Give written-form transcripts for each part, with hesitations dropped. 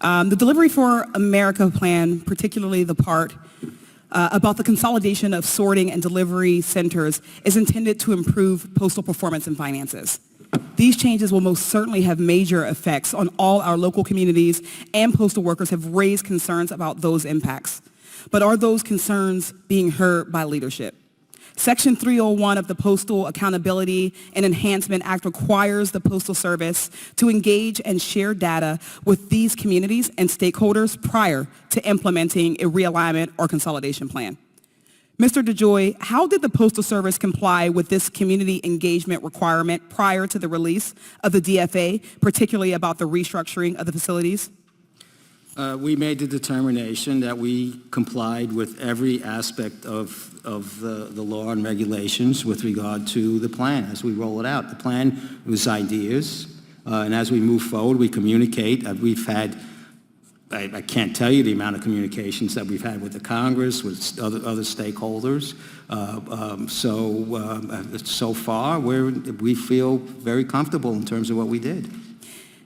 The Delivery for America plan, particularly the part about the consolidation of sorting and delivery centers, is intended to improve postal performance and finances. These changes will most certainly have major effects on all our local communities, and postal workers have raised concerns about those impacts. But are those concerns being heard by leadership? Section 301 of the Postal Accountability and Enhancement Act requires the Postal Service to engage and share data with these communities and stakeholders prior to implementing a realignment or consolidation plan. Mr. DeJoy, how did the Postal Service comply with this community engagement requirement prior to the release of the DFA, particularly about the restructuring of the facilities? We made the determination that we complied with every aspect of the law and regulations with regard to the plan as we roll it out. The plan was ideas, and as we move forward, we communicate. We've had, I can't tell you the amount of communications that we've had with the Congress, with other stakeholders. So far, we feel very comfortable in terms of what we did.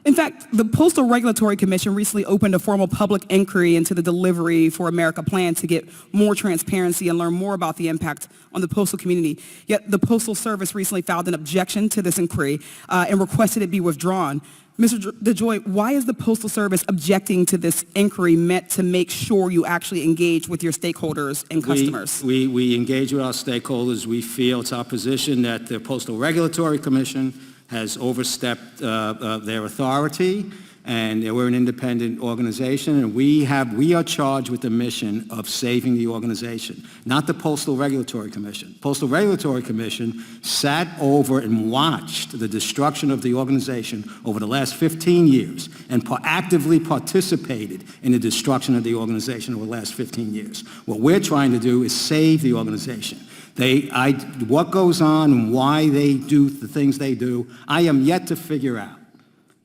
In fact, the Postal Regulatory Commission recently opened a formal public inquiry into the Delivery for America plan to get more transparency and learn more about the impact on the postal community. Yet the Postal Service recently filed an objection to this inquiry and requested it be withdrawn. Mr. DeJoy, why is the Postal Service objecting to this inquiry meant to make sure you actually engage with your stakeholders and customers? We engage with our stakeholders. We feel it's our position that the Postal Regulatory Commission has overstepped their authority, and we're an independent organization, and we are charged with the mission of saving the organization, not the Postal Regulatory Commission. Postal Regulatory Commission sat over and watched the destruction of the organization over the last 15 years and actively participated in the destruction of the organization over the last 15 years. What we're trying to do is save the organization. What goes on and why they do the things they do, I am yet to figure out.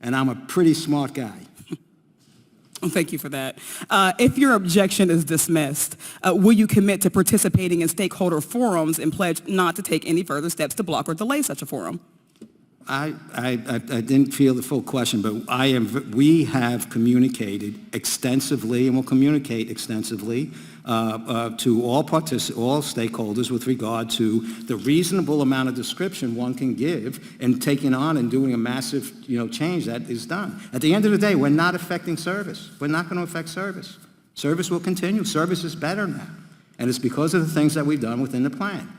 And I'm a pretty smart guy. Well, thank you for that. If your objection is dismissed, will you commit to participating in stakeholder forums and pledge not to take any further steps to block or delay such a forum? I didn't feel the full question, but we have communicated extensively and will communicate extensively to all stakeholders with regard to the reasonable amount of description one can give in taking on and doing a massive change that is done. At the end of the day, we're not affecting service. We're not going to affect service. Service will continue. Service is better now. And it's because of the things that we've done within the plan.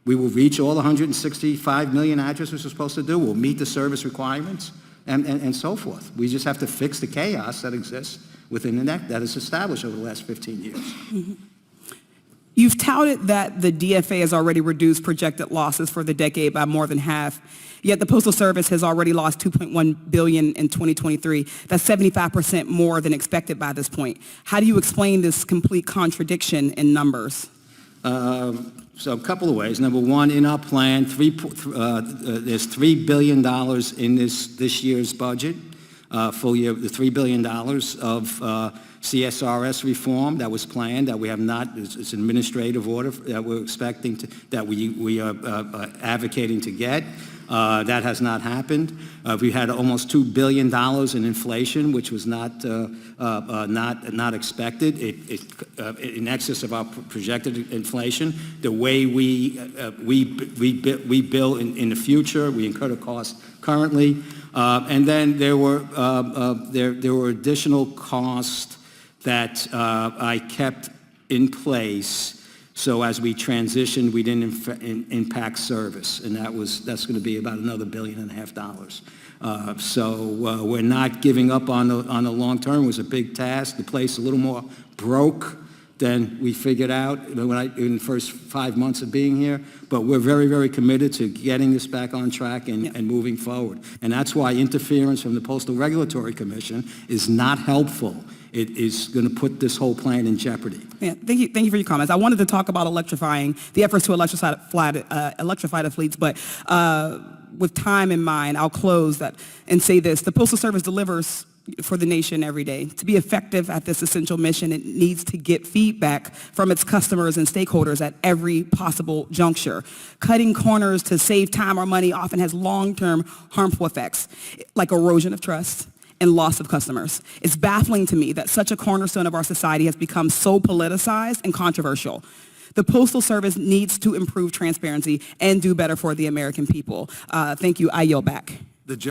We will reach all 165 million addresses we're supposed to do. We'll meet the service requirements and so forth. We just have to fix the chaos that exists within the net that is established over the last 15 years. Mm-hmm. You've touted that the DFA has already reduced projected losses for the decade by more than half, yet the Postal Service has already lost $2.1 billion in 2023. That's 75% more than expected by this point. How do you explain this complete contradiction in numbers? So a couple of ways. Number one, in our plan, there's $3 billion in this year's budget, full year, the $3 billion of CSRS reform that was planned, that we have not, it's an administrative order that we're expecting to, that we are advocating to get. That has not happened. We had almost $2 billion in inflation, which was not expected. In excess of our projected inflation. The way we bill in the future, we incur the cost currently, and then there were additional costs that I kept in place. So as we transitioned, we didn't impact service, and that's going to be about another $1.5 billion. So we're not giving up on the long term. It was a big task. The place a little more broke than we figured out in the first 5 months of being here. But we're very, very committed to getting this back on track and moving forward. And that's why interference from the Postal Regulatory Commission is not helpful. It is going to put this whole plan in jeopardy. Yeah, thank you for your comments. I wanted to talk about electrifying, the efforts to electrify the fleets, but with time in mind, I'll close that and say this. The Postal Service delivers for the nation every day. To be effective at this essential mission, it needs to get feedback from its customers and stakeholders at every possible juncture. Cutting corners to save time or money often has long-term harmful effects, like erosion of trust and loss of customers. It's baffling to me that such a cornerstone of our society has become so politicized and controversial. The Postal Service needs to improve transparency and do better for the American people. Thank you. I yield back.